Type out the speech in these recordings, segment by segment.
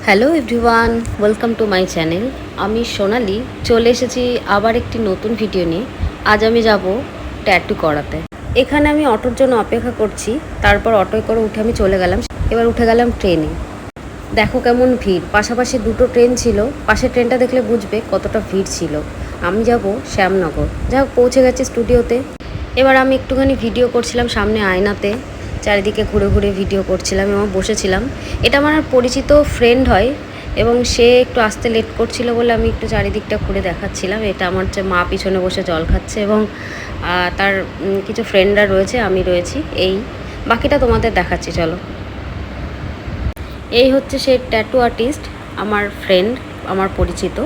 Hello everyone, welcome to my channel. আমি সোনালি চলে এসেছি আবার একটি নতুন ভিডিও নিয়ে। আজ আমি যাব ট্যাটু করাতে। এখানে আমি অটোর জন্য অপেক্ষা করছি, তারপর অটোয় করে উঠে আমি চলে গেলাম। এবার উঠে গেলাম ট্রেনে। দেখো কেমন ভিড়, পাশাপাশি দুটো ট্রেন ছিল। পাশের ট্রেনটা দেখলে বুঝবে কতটা ভিড় ছিল। আমি যাব শ্যামনগর। যাই হোক, পৌঁছে গেছি স্টুডিওতে। এবার আমি একটুখানি ভিডিও করছিলাম সামনে আয়নাতে, চারিদিকে ঘুরে ঘুরে ভিডিও করছিলাম এবং বসেছিলাম। এটা আমার পরিচিত ফ্রেন্ড হয় এবং সে একটু আসতে লেট করছিল বলে আমি একটু চারিদিকটা ঘুরে দেখাচ্ছিলাম। এটা আমার যে মা পিছনে বসে জল খাচ্ছে এবং তার কিছু ফ্রেন্ডরা রয়েছে, আমি রয়েছি। এই বাকিটা তোমাদের দেখাচ্ছি, চলো। এই হচ্ছে সে ট্যাটু আর্টিস্ট, আমার ফ্রেন্ড, আমার পরিচিত,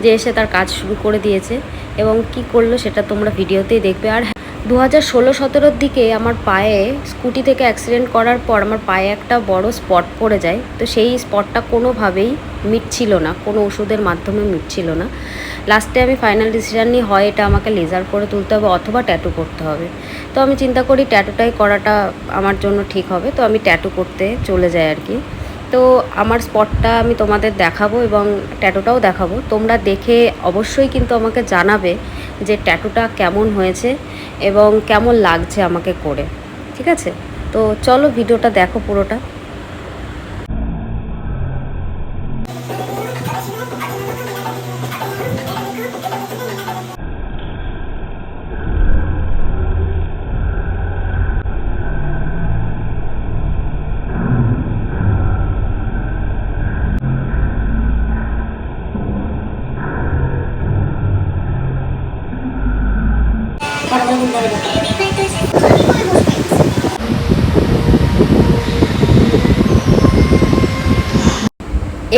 যে এসে তার কাজ শুরু করে দিয়েছে এবং কি করলো সেটা তোমরা ভিডিওতেই দেখবে। আর 2016-17 দিকে আমার পায়ে স্কুটি থেকে অ্যাক্সিডেন্ট করার পর আমার পায়ে একটা বড় স্পট পড়ে যায়। তো সেই স্পটটা কোনোভাবেই মিটছিল না, কোনো ওষুধের মাধ্যমে মিটছিল না। লাস্টে আমি ফাইনাল ডিসিশান নিই, হয় এটা আমাকে লেজার করে তুলতে হবে অথবা ট্যাটু করতে হবে। তো আমি চিন্তা করি ট্যাটুটাই করাটা আমার জন্য ঠিক হবে, তো আমি ট্যাটু করতে চলে যাই আর কি। তো আমার স্পটটা আমি তোমাদের দেখাবো এবং ট্যাটুটাও দেখাবো। তোমরা দেখে অবশ্যই কিন্তু আমাকে জানাবে যে ট্যাটুটা কেমন হয়েছে এবং কেমন লাগছে আমাকে করে, ঠিক আছে? তো চলো ভিডিওটা দেখো পুরোটা।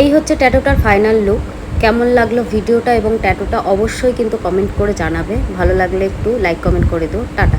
এই হচ্ছে ট্যাটুটার ফাইনাল লুক। কেমন লাগলো ভিডিওটা এবং ট্যাটুটা অবশ্যই কিন্তু কমেন্ট করে জানাবে। ভালো লাগলে একটু লাইক কমেন্ট করে দিও। টাটা।